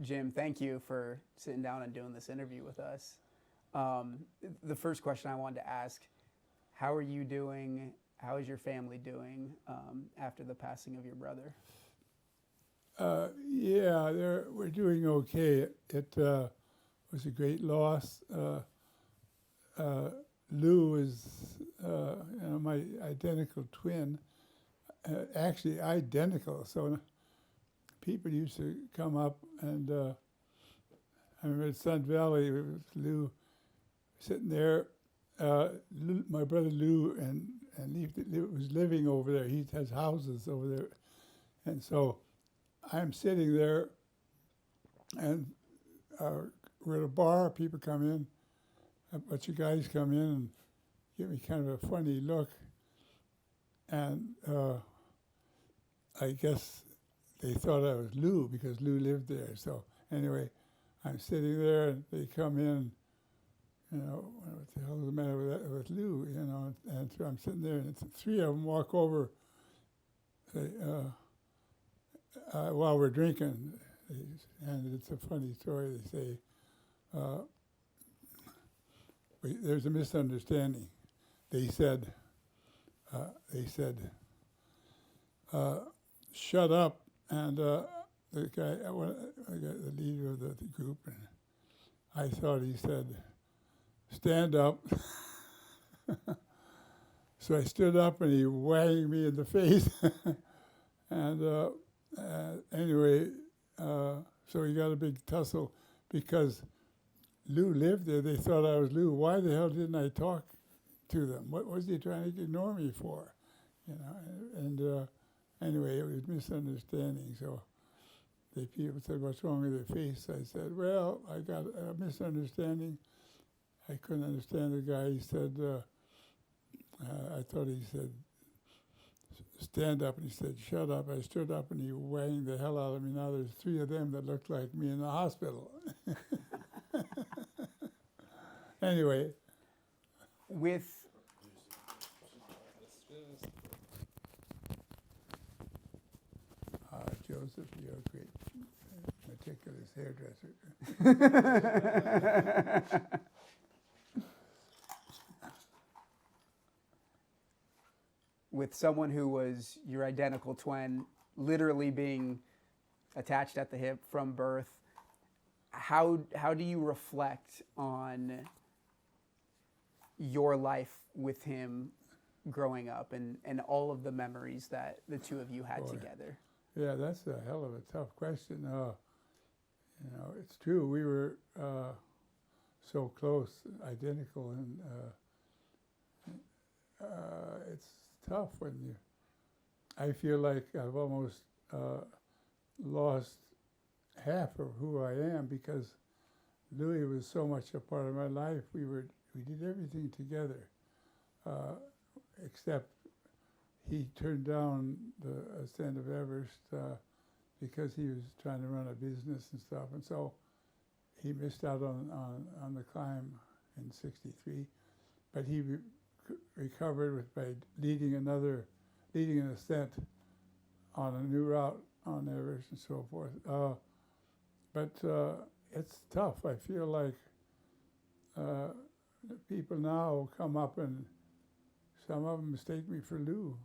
Jim, thank you for sitting down and doing this interview with us. The first question I wanted to ask, how are you doing? How is your family doing after the passing of your brother? Yeah, we're doing okay. It was a great loss. Lou is, my identical twin, actually identical. So people used to come up and I remember at Sun Valley, it was Lou sitting there. My brother Lou was living over there. He has houses over there, and so I'm sitting there, and we're at a bar. People come in, a bunch of guys come in and give me kind of a funny look, and I guess they thought I was Lou because Lou lived there. So anyway, I'm sitting there, and they come in. What the hell is the matter with Lou? And so I'm sitting there, and three of them walk over. Say, while we're drinking, and it's a funny story. They say, "There's a misunderstanding." They said, "Shut up!" And the guy, the leader of the group, and I thought he said, "Stand up." So I stood up, and he whacked me in the face. And anyway, so we got a big tussle because Lou lived there. They thought I was Lou. Why the hell didn't I talk to them? What was he trying to ignore me for? And anyway, it was misunderstanding. So the people said, "What's wrong with your face?" I said, "Well, I got a misunderstanding." I couldn't understand the guy. He said, I thought he said, "Stand up," and he said, "Shut up." I stood up, and he whanged the hell out of me. Now there's three of them that looked like me in the hospital. Anyway. With Joseph, you're a great, meticulous hairdresser. with someone who was your identical twin, literally being attached at the hip from birth, how do you reflect on your life with him growing up and all of the memories that the two of you had together? Yeah, that's a hell of a tough question. It's true. We were so close, identical, and it's tough when I feel like I've almost lost half of who I am because Louis was so much a part of my life. We did everything together, except he turned down the ascent of Everest because he was trying to run a business and stuff, and so he missed out on the climb in '63. But he recovered by leading an ascent on a new route on Everest and so forth. But it's tough. I feel like people now come up and some of them mistake me for Lou.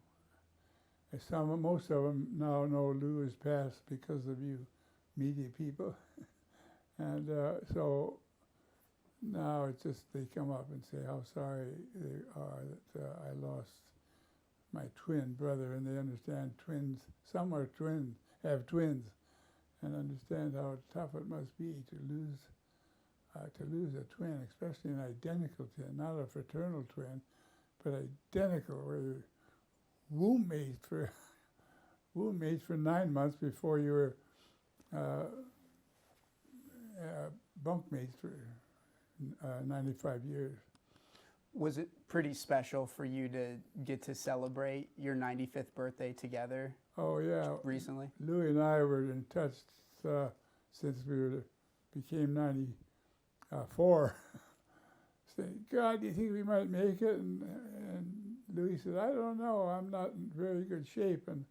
Most of them now know Lou is passed because of you media people. And so now it's just they come up and say how sorry they are that I lost my twin brother, and they understand twins. Some are twins, have twins, and understand how tough it must be to lose a twin, especially an identical twin, not a fraternal twin, but identical, where you're womb mates for 9 months before you were bunkmates for 95 years. Was it pretty special for you to get to celebrate your 95th birthday together? Oh yeah, recently. Louis and I were in touch since we became 94. Saying, "God, do you think we might make it?" And Louis said, "I don't know. I'm not in very good shape." And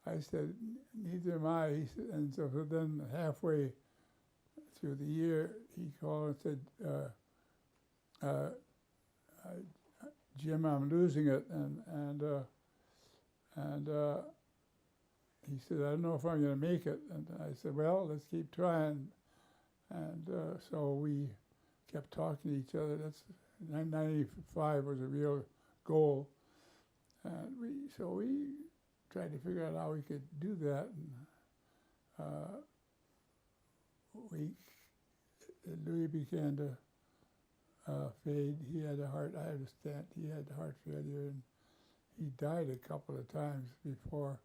I said, "Neither am I." He said, and so then halfway through the year, he called and said, Jim, I'm losing it, and he said, I don't know if I'm going to make it. And I said, well, let's keep trying. And so we kept talking to each other. That's 95 was a real goal. And we tried to figure out how we could do that. And Louis began to fade. He had a heart, I understand, he had heart failure, and he died a couple of times before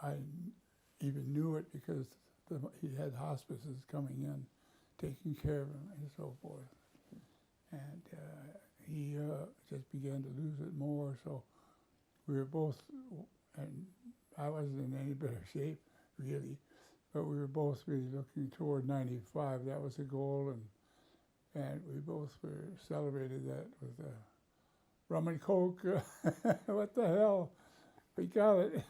I even knew it, because he had hospices coming in, taking care of him and so forth. And he just began to lose it more, so we were both, and I wasn't in any better shape, really, but we were both really looking toward 95. That was the goal, and we both were celebrated that with rum and coke. What the hell? We got it.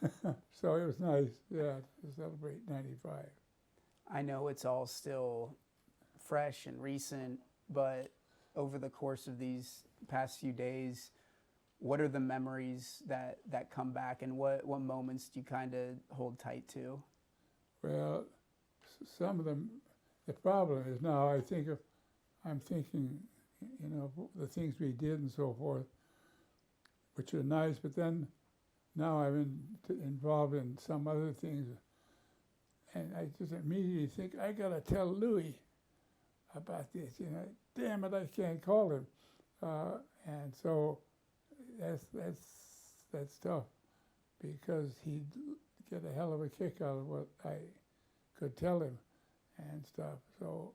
So it was nice, yeah, to celebrate 95. I know it's all still fresh and recent, but over the course of these past few days, what are the memories that come back, and what moments do you kind of hold tight to? Well, some of them, the problem is now I'm thinking, you know, the things we did and so forth, which are nice, but then now I'm involved in some other things, and I just immediately think, I gotta tell Louis about this, you know, damn it, I can't call him. And so that's tough, because he'd get a hell of a kick out of what I could tell him and stuff. So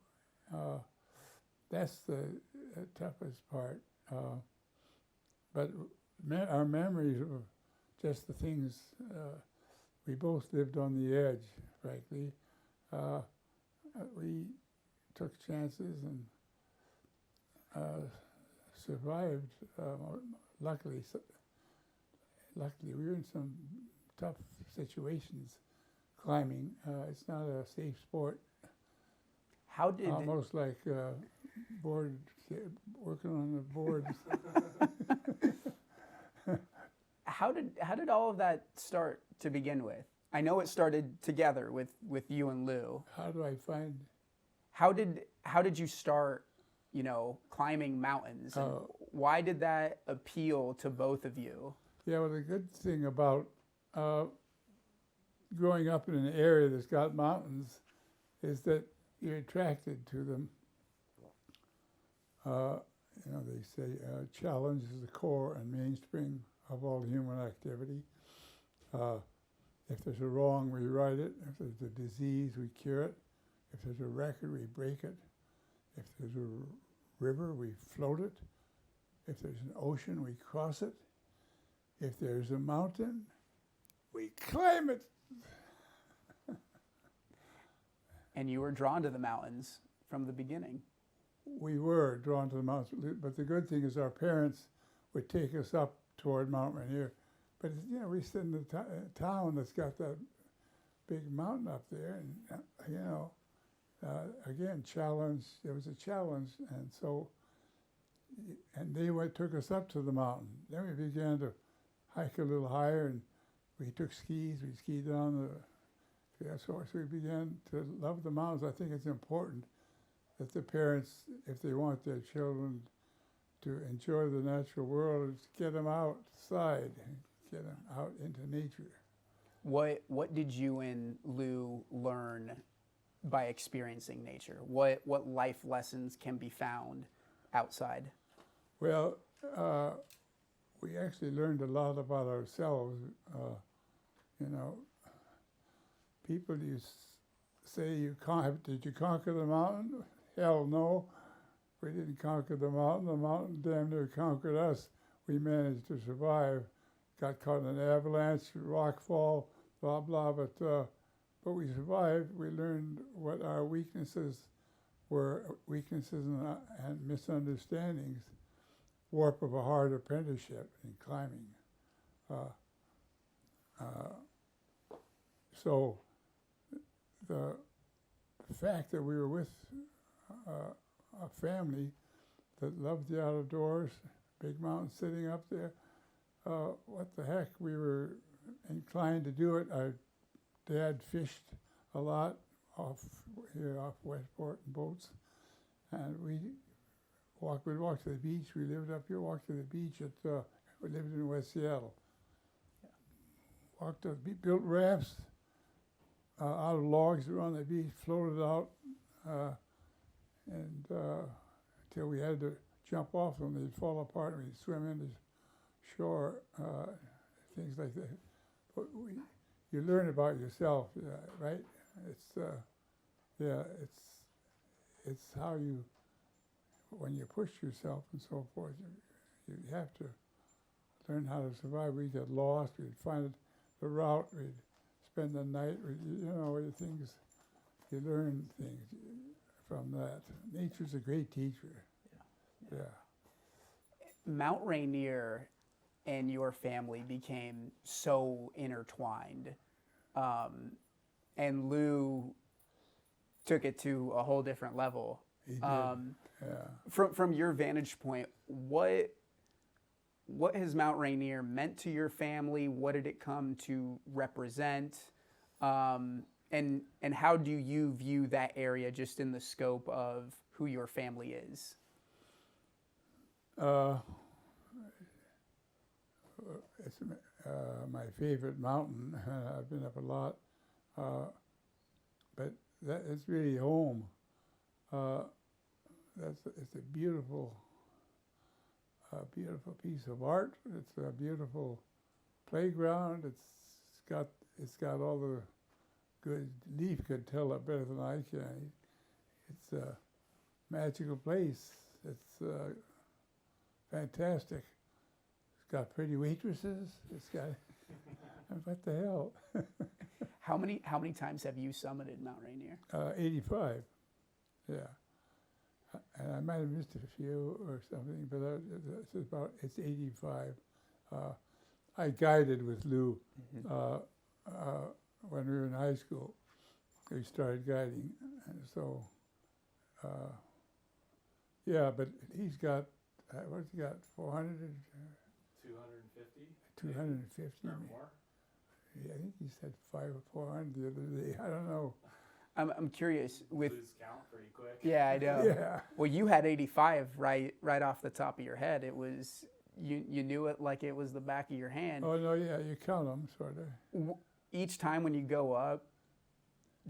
that's the toughest part. But our memories of just the things, we both lived on the edge, frankly. We took chances and survived. Luckily, we were in some tough situations climbing. It's not a safe sport. How did almost like working on the boards. How did all of that start to begin with? I know it started together with you and Lou. How do I find? How did you start, you know, climbing mountains? And why did that appeal to both of you? Yeah, well, the good thing about growing up in an area that's got mountains is that you're attracted to them. You know, they say challenge is the core and mainspring of all human activity. If there's a wrong, we right it. If there's a disease, we cure it. If there's a record, we break it. If there's a river, we float it. If there's an ocean, we cross it. If there's a mountain, we climb it. And you were drawn to the mountains from the beginning. We were drawn to the mountains, but the good thing is our parents would take us up toward Mount Rainier. But, you know, we sit in the town that's got that big mountain up there, and, you know, again, challenge, there was a challenge, and so, and they took us up to the mountain. Then we began to hike a little higher, and we took skis, we skied down so we began to love the mountains. I think it's important that the parents, if they want their children to enjoy the natural world, is get them outside, get them out into nature. What did you and Lou learn by experiencing nature? What life lessons can be found outside? Well, we actually learned a lot about ourselves. You know, people say, did you conquer the mountain? Hell no. We didn't conquer the mountain. The mountain damn near conquered us. We managed to survive. Got caught in an avalanche, rock fall, blah, blah, but we survived. We learned what our weaknesses were, and misunderstandings, warp of a hard apprenticeship in climbing. So the fact that we were with a family that loved the outdoors, big mountain sitting up there, what the heck, we were inclined to do it. Our dad fished a lot off here off Westport in boats, and we'd walk to the beach. We lived up here, walked to the beach we lived in West Seattle. Yeah. Walked to, built rafts out of logs around the beach, floated out, and until we had to jump off them. They'd fall apart and we'd swim into shore, things like that. But you learn about yourself, right? It's how you, when you push yourself and so forth, you have to learn how to survive. We'd get lost, we'd find the route, we'd spend the night, things, you learn things from that. Nature's a great teacher. Yeah. Mount Rainier and your family became so intertwined. And Lou took it to a whole different level. He did. From your vantage point, what has Mount Rainier meant to your family? What did it come to represent? And how do you view that area just in the scope of who your family is? It's my favorite mountain. I've been up a lot, but it's really home. It's a beautiful piece of art. It's a beautiful playground. It's got all the good. Leaf could tell it better than I can. It's a magical place. It's fantastic. It's got pretty waitresses. It's got what the hell? How many times have you summited Mount Rainier? 85. Yeah. And I might have missed a few or something, but it's 85. I guided with Lou when we were in high school. We started guiding, and so yeah. But he's got what's he got? 400? 250. 250 or more. Yeah, I think he said 500 or 400 the other day. I don't know. I'm curious with. Lose count pretty quick. Yeah, I know. Yeah. Well, you had 85 right off the top of your head. It was you knew it like it was the back of your hand. Oh no, yeah, you count them sort of. Each time when you go up,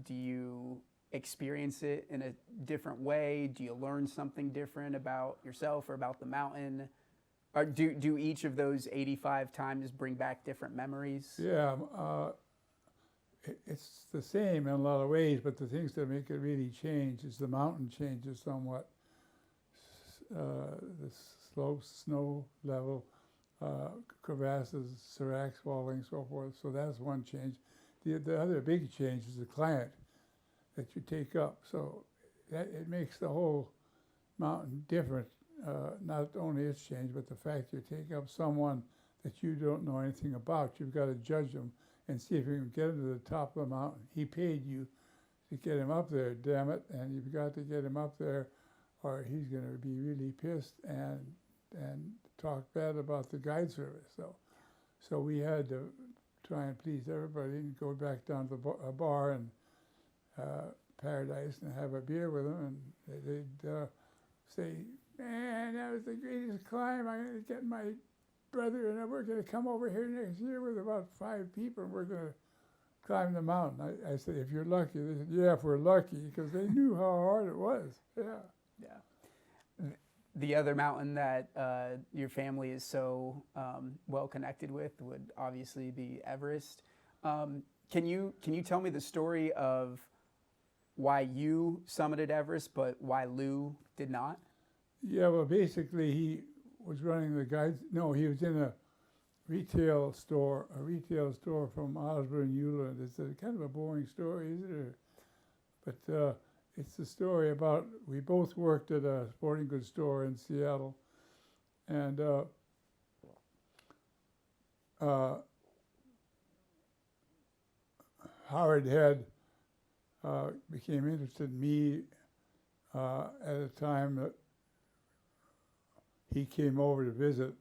do you experience it in a different way? Do you learn something different about yourself or about the mountain? Or do each of those 85 times bring back different memories? Yeah, it's the same in a lot of ways, but the things that make it really change is the mountain changes somewhat. The slopes, snow level, crevasses, seracs falling, so forth. So that's one change. The other big change is the climate that you take up. So it makes the whole mountain different. Not only its change, but the fact you take up someone that you don't know anything about. You've got to judge them and see if you can get him to the top of the mountain. He paid you to get him up there, damn it, and you've got to get him up there or he's going to be really pissed and talk bad about the guide service. So we had to try and please everybody and go back down to a bar in Paradise and have a beer with them, and they'd say, "Man, that was the greatest climb. I'm going to get my brother and we're going to come over here next year with about 5 people and we're going to climb the mountain." I said, "If you're lucky." They said, "Yeah, if we're lucky," because they knew how hard it was. Yeah. Yeah. The other mountain that your family is so well connected with would obviously be Everest. Can you tell me the story of why you summited Everest, but why Lou did not? Yeah, well, basically he was running the guides. No, he was in a retail store from Osborne, Eula. It's kind of a boring story, isn't it? But it's the story about, we both worked at a sporting goods store in Seattle, and Howard had became interested in me at a time that he came over to visit.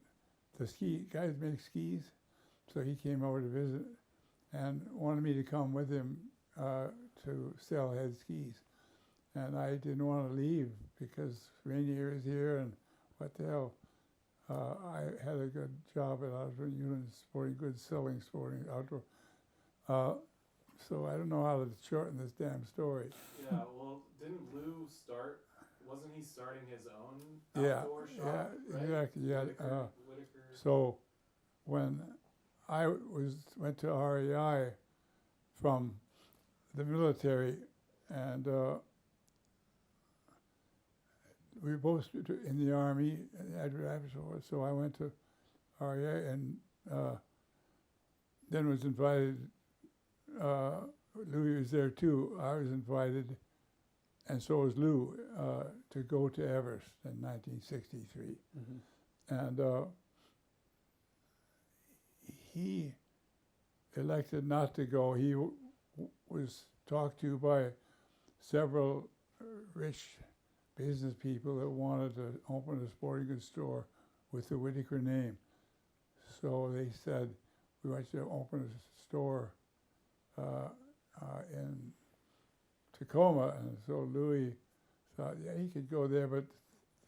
The ski guys make skis, so he came over to visit and wanted me to come with him to sell head skis. And I didn't want to leave because Rainier is here, and what the hell. I had a good job at Osborne Union Sporting Goods, selling sporting outdoor. So I don't know how to shorten this damn story. Yeah, well, didn't Lou start, wasn't he starting his own Yeah, outdoor shop? yeah, right? exactly. Yeah. Whittaker. So when I went to REI from the military, and we were both in the Army, so I went to REI and then was invited. Louis was there too. I was invited, and so was Lou, to go to Everest in 1963. And he elected not to go. He was talked to by several rich business people that wanted to open a sporting goods store with the Whittaker name. So they said, we want you to open a store in Tacoma. And so Louis thought, yeah, he could go there, but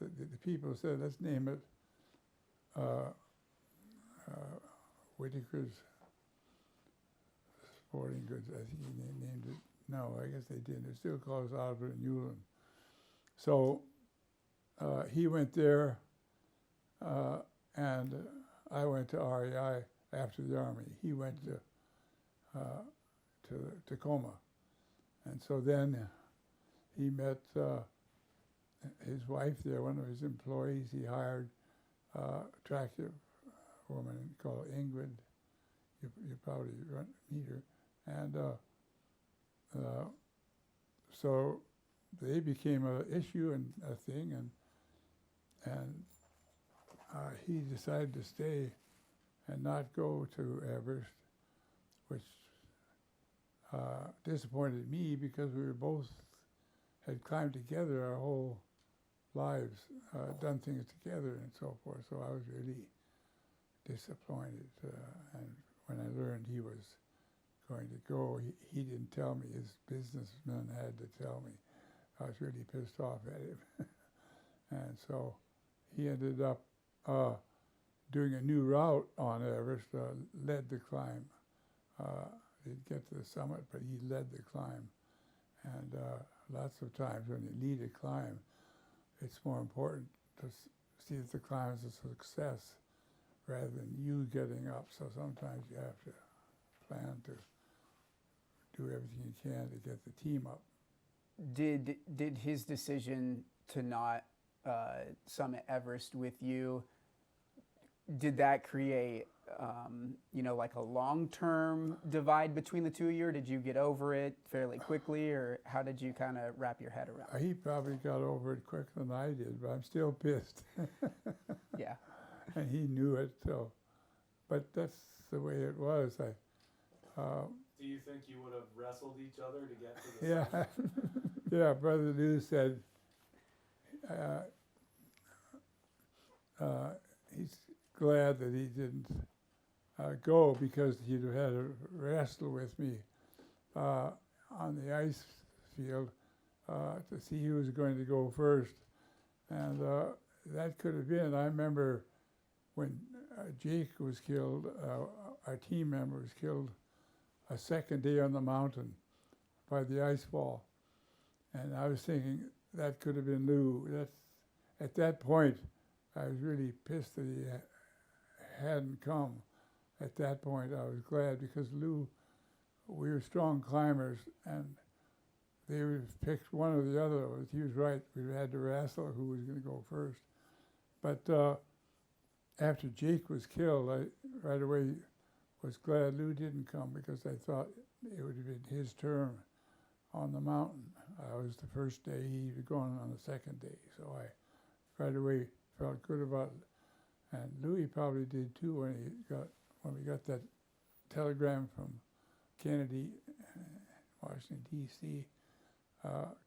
the people said, let's name it Whittaker's Sporting Goods. I think he named it. No, I guess they didn't. It still calls Albert and Newland. So he went there, and I went to REI after the Army. He went to Tacoma. And so then he met his wife there, one of his employees. He hired attractive woman called Ingrid. You probably meet her. And so they became an issue and a thing, and he decided to stay and not go to Everest, which disappointed me because we were both had climbed together our whole lives, done things together and so forth. So I was really disappointed. And when I learned he was going to go, he didn't tell me. His businessmen had to tell me. I was really pissed off at him. And so he ended up doing a new route on Everest, led the climb. Didn't get to the summit, but he led the climb. And lots of times when you lead a climb, it's more important to see that the climb is a success rather than you getting up. So sometimes you have to plan to do everything you can to get the team up. Did his decision to not summit Everest with you, did that create like a long-term divide between the two of you, or did you get over it fairly quickly, or how did you kind of wrap your head around it? He probably got over it quicker than I did, but I'm still pissed. Yeah. And he knew it, so. But that's the way it was. Do you think you would have wrestled each other to get to the Yeah, summit? yeah. Brother Lou said he's glad that he didn't go because he'd have had to wrestle with me on the ice field to see who was going to go first. And that could have been, I remember when Jake was killed, our team member was killed a second day on the mountain by the ice fall. And I was thinking that could have been Lou. At that point, I was really pissed that he hadn't come. At that point, I was glad because Lou, we were strong climbers, and they would have picked one or the other. He was right. We had to wrestle who was going to go first. But after Jake was killed, I right away was glad Lou didn't come because I thought it would have been his turn on the mountain. I was the first day, he was going on the second day. So I right away felt good about it. And Louis probably did too when we got that telegram from Kennedy, Washington, D.C.,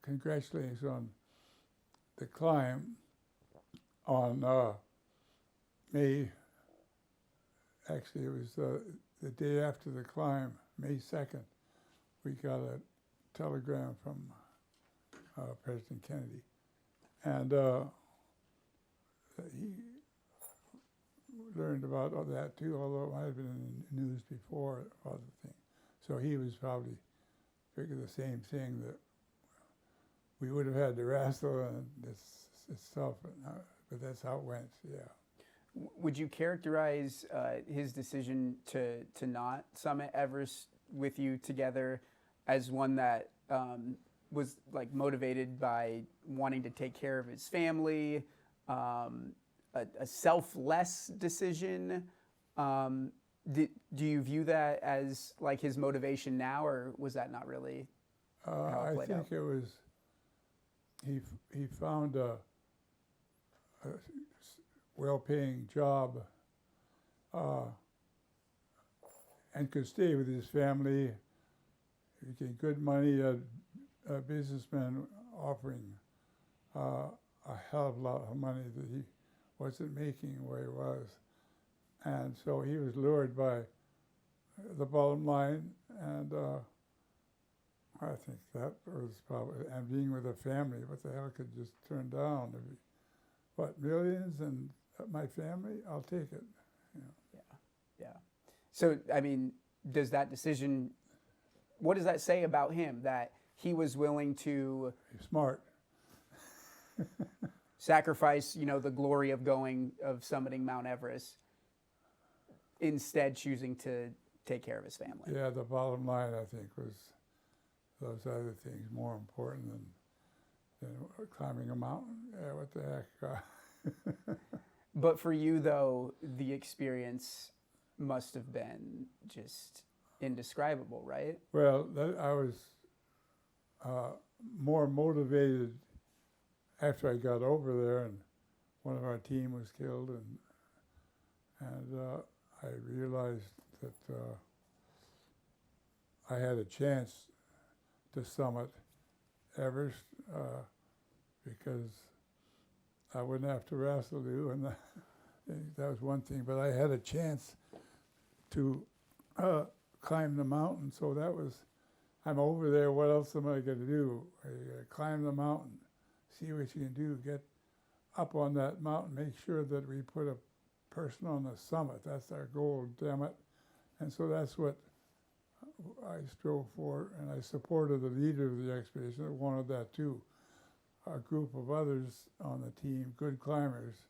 congratulations on the climb on May, actually it was the day after the climb, May 2nd, we got a telegram from President Kennedy. And he learned about all that too, although it might have been in the news before other things. So he was probably figuring the same thing, that we would have had to wrestle and this stuff, but that's how it went, yeah. Would you characterize his decision to not summit Everest with you together as one that was like motivated by wanting to take care of his family, a selfless decision? Do you view that as like his motivation now, or was that not really how it played out? I think it was, he found a well-paying job and could stay with his family. He get good money, a businessman offering a hell of a lot of money that he wasn't making where he was. And so he was lured by the bottom line, and I think that was probably, and being with a family, what the hell could just turn down? What, millions and my family? I'll take it. You know. Yeah. So, I mean, does that decision, what does that say about him, that he was willing to... He's smart. sacrifice, you know, the glory of summiting Mount Everest, instead choosing to take care of his family? Yeah, the bottom line, I think, was those other things more important than climbing a mountain. Yeah, what the heck? But for you, though, the experience must have been just indescribable, right? Well, I was more motivated after I got over there, and one of our team was killed, and I realized that I had a chance to summit Everest because I wouldn't have to wrestle you, and that was one thing. But I had a chance to climb the mountain, so that was, I'm over there, what else am I going to do? I climb the mountain, see what you can do, get up on that mountain, make sure that we put a person on the summit. That's our goal, damn it. And so that's what I strove for, and I supported the leader of the expedition that wanted that too. A group of others on the team, good climbers,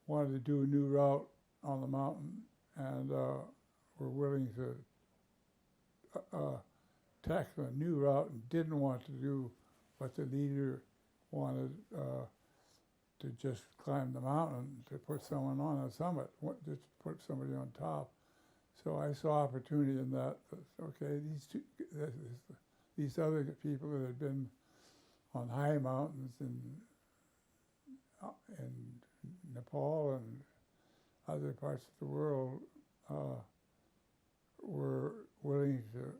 wanted to do a new route on the mountain, and were willing to tackle a new route and didn't want to do what the leader wanted, to just climb the mountain, to put someone on a summit, just put somebody on top. So I saw opportunity in that. Okay, these other people that had been on high mountains in Nepal and other parts of the world were willing to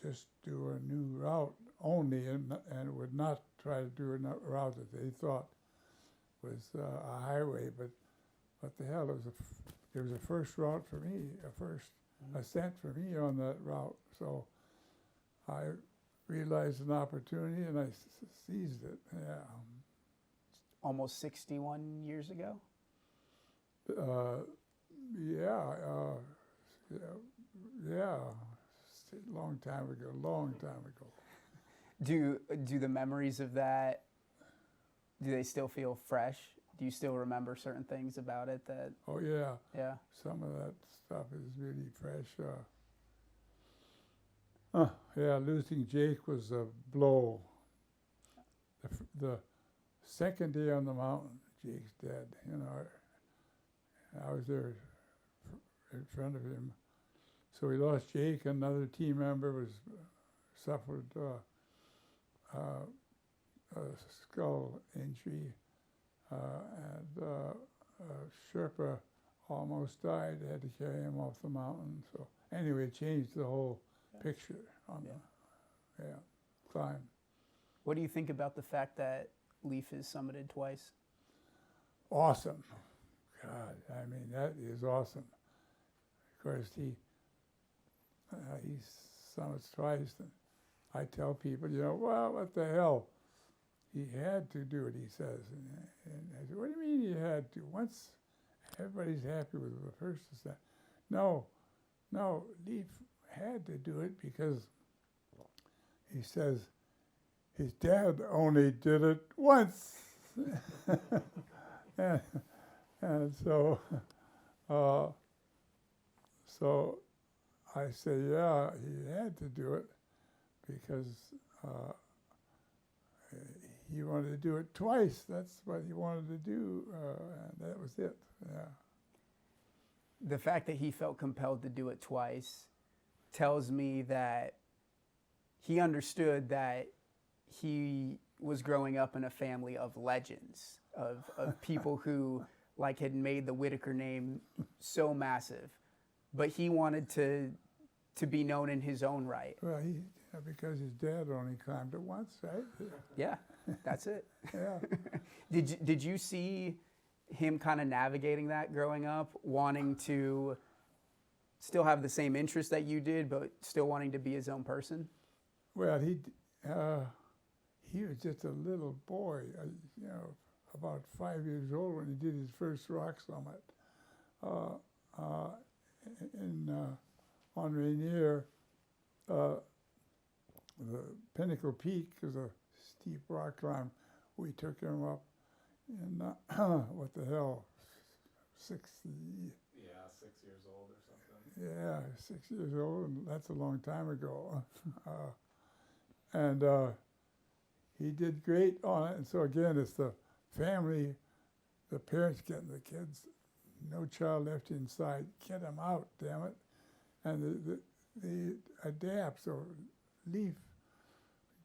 just do a new route only, and would not try to do a route that they thought was a highway. But what the hell, there was a first route for me, a first ascent for me on that route. So I realized an opportunity and I seized it. Yeah. Almost 61 years ago? Yeah. Long time ago. Do the memories of that, do they still feel fresh? Do you still remember certain things about it that... Oh, yeah. Yeah. Some of that stuff is really fresh. Yeah, losing Jake was a blow. The second day on the mountain, Jake's dead. You know, I was there in front of him. So we lost Jake. Another team member suffered a skull injury, and Sherpa almost died. They had to carry him off the mountain. So anyway, it changed the whole picture on yeah, climb. What do you think about the fact that Leaf is summited twice? Awesome. God, I mean, that is awesome. Of course, he summits twice, and I tell people, well, what the hell? He had to do it, he says. And I said, what do you mean he had to? Once everybody's happy with the first and second. No, Leaf had to do it because he says his dad only did it once. and so I say, yeah, he had to do it because he wanted to do it twice. That's what he wanted to do, and that was it. Yeah. The fact that he felt compelled to do it twice tells me that he understood that he was growing up in a family of legends, of people who had made the Whittaker name so massive, but he wanted to be known in his own right. Well, because his dad only climbed it once, right? Yeah, that's it. Yeah. Did you see him kind of navigating that growing up, wanting to still have the same interest that you did, but still wanting to be his own person? Well, he was just a little boy, about 5 years old when he did his first rock summit on Rainier. The Pinnacle Peak is a steep rock climb. We took him up in, what the hell, 60? Yeah, 6 years old or something. Yeah, 6 years old, and that's a long time ago. And he did great on it. And so again, it's the family, the parents getting the kids, no child left inside, get them out, damn it. And they adapt. So Leaf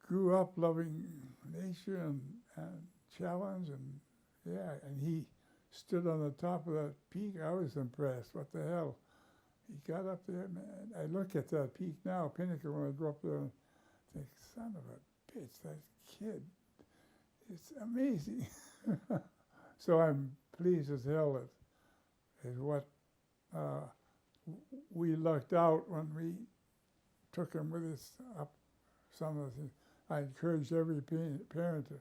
grew up loving nature and challenge, and he stood on the top of that peak. I was impressed. What the hell? He got up there, man. I look at that peak now, Pinnacle, when I go up there and think, son of a bitch, that kid, it's amazing. So I'm pleased as hell at what we lucked out when we took him with us up some of the things. I encourage every parent to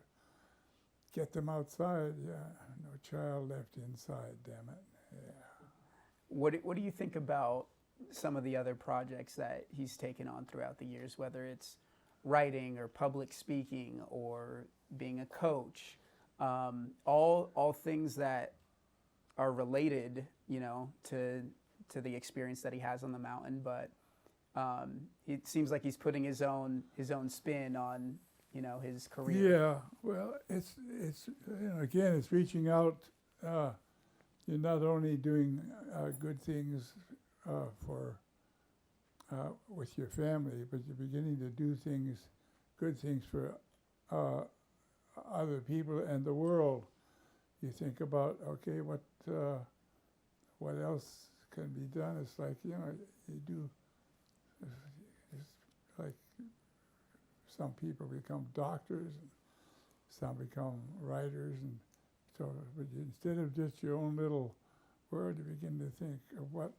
get them outside. Yeah, no child left inside, damn it. Yeah. What do you think about some of the other projects that he's taken on throughout the years, whether it's writing or public speaking or being a coach, all things that are related, to the experience that he has on the mountain, but it seems like he's putting his own spin on, his career. Yeah, well, it's again, it's reaching out. You're not only doing good things for with your family, but you're beginning to do good things for other people and the world. You think about, okay, what else can be done? It's like, you do. It's like some people become doctors, and some become writers, and so. But instead of just your own little world, you begin to think of what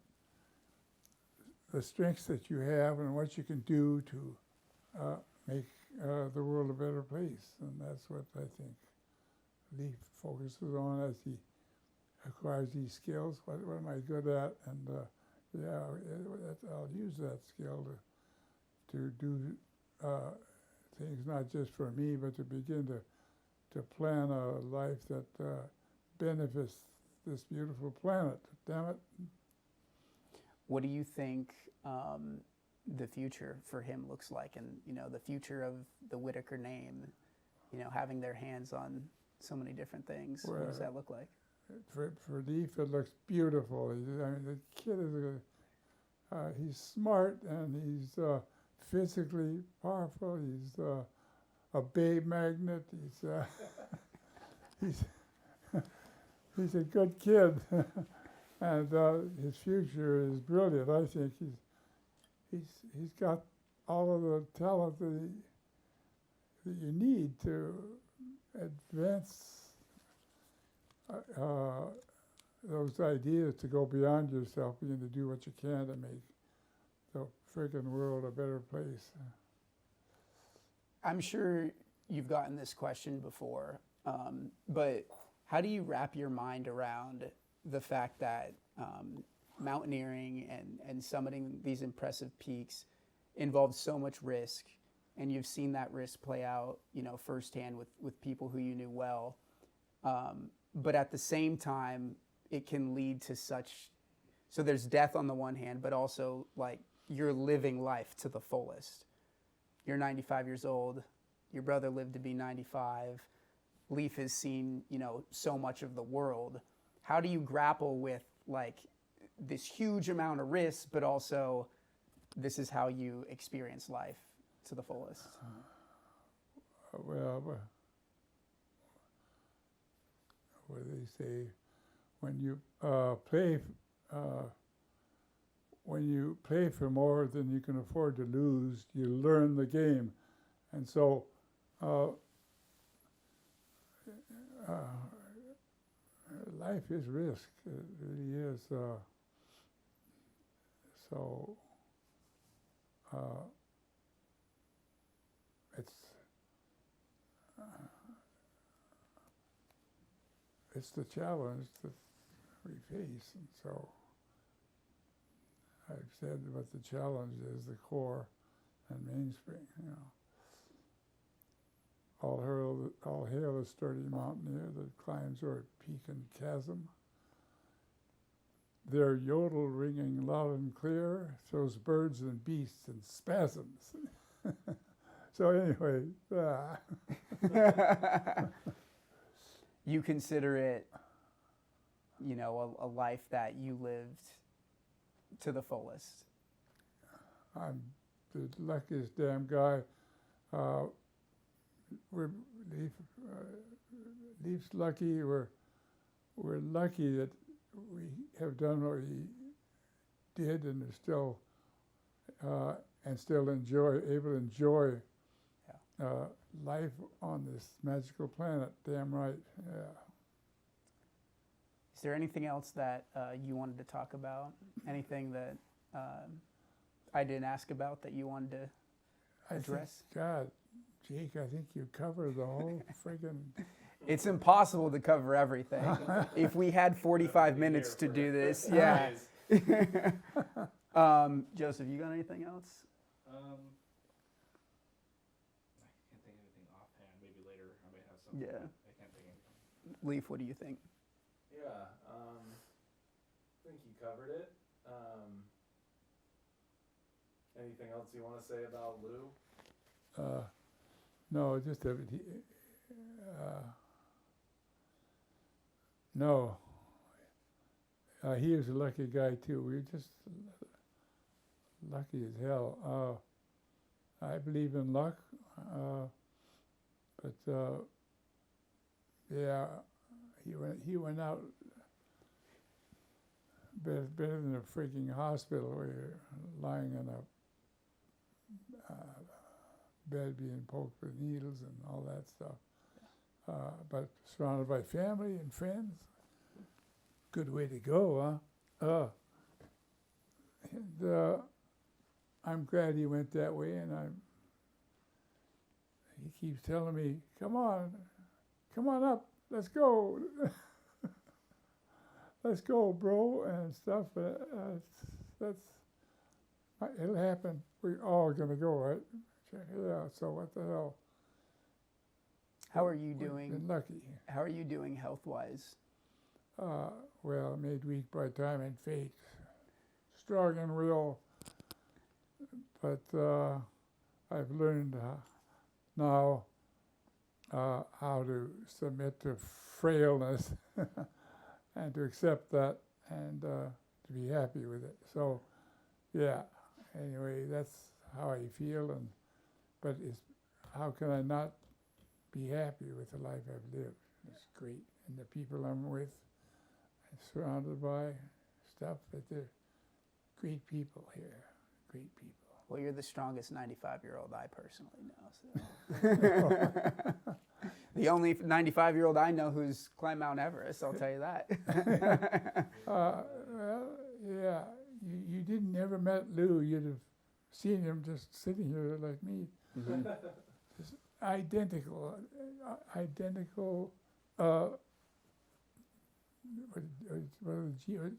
the strengths that you have and what you can do to make the world a better place, and that's what I think Leaf focuses on as he acquires these skills. What am I good at? And I'll use that skill to do things not just for me, but to begin to plan a life that benefits this beautiful planet. Damn it. What do you think the future for him looks like, and the future of the Whittaker name, having their hands on so many different things? Well, what does that look like? For Leaf, it looks beautiful. The kid is he's smart, and he's physically powerful. He's a bay magnet. He's a good kid, and his future is brilliant. I think he's got all of the talent that you need to advance those ideas, to go beyond yourself and to do what you can to make the friggin' world a better place. I'm sure you've gotten this question before, but how do you wrap your mind around the fact that mountaineering and summiting these impressive peaks involves so much risk, and you've seen that risk play out, firsthand with people who you knew well, but at the same time, it can lead to so there's death on the one hand, but also like you're living life to the fullest. You're 95 years old. Your brother lived to be 95. Leaf has seen, so much of the world. How do you grapple with like this huge amount of risk, but also this is how you experience life to the fullest? Well, what do they say? When you play for more than you can afford to lose, you learn the game, and so life is risk. It really is. So it's the challenge that we face, and so I've said what the challenge is, the core and mainspring. All hail a sturdy mountaineer that climbs o'er peak and chasm. Their yodel ringing loud and clear throws birds and beasts in spasms. So anyway, You consider it, a life that you lived to the fullest. I'm the luckiest damn guy. Leaf's lucky. We're lucky that we have done what we did and are still able to enjoy life on this magical planet. Damn right. Yeah. Is there anything else that you wanted to talk about? Anything that I didn't ask about that you wanted to address? God, Jake, I think you covered the whole friggin'... It's impossible to cover everything. If we had 45 minutes to do this, yeah. Joseph, you got anything else? I can't think of anything offhand. Maybe later I may have something. Yeah. I can't think of anything. Leaf, what do you think? Yeah, I think you covered it. Anything else you want to say about Lou? No, just that no. He was a lucky guy too. We were just lucky as hell. I believe in luck, but yeah, he went out better than a freaking hospital where you're lying in a bed being poked with needles and all that stuff. But surrounded by family and friends, good way to go, huh? And I'm glad he went that way, and he keeps telling me, come on up, let's go. Let's go, bro, and stuff. It'll happen. We're all gonna go, right? Yeah, so what the hell? How are you doing? Been lucky. How are you doing health-wise? Well, made weak by time and fate. Strong and real. But I've learned now how to submit to frailness and to accept that and to be happy with it. So, yeah, anyway, that's how I feel. But how can I not be happy with the life I've lived? It's great. And the people I'm with, I'm surrounded by stuff, that they're great people here. Great people. Well, you're the strongest 95-year-old I personally know. So. The only 95-year-old I know who's climbed Mount Everest, I'll tell you that. Well, yeah, you didn't never met Lou. You'd have seen him just sitting here like me. Mhm. Just identical.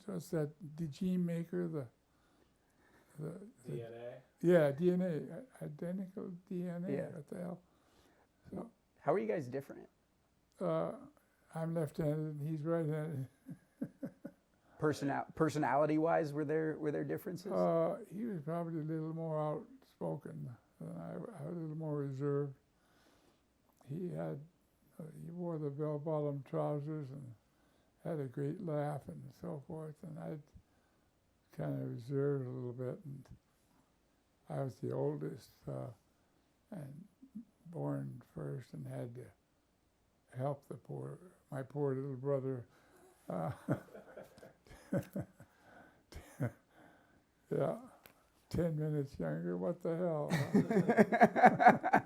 What's that? The gene maker, the DNA. yeah, DNA, identical DNA. Yeah. What the hell? So, How are you guys different? I'm left-handed and he's right-handed. Personality-wise, were there differences? He was probably a little more outspoken than I was a little more reserved. He wore the bell-bottom trousers and had a great laugh and so forth, and I'd kind of reserved a little bit, and I was the oldest and born first and had to help my poor little brother. Yeah, 10 minutes younger, what the hell? Huh?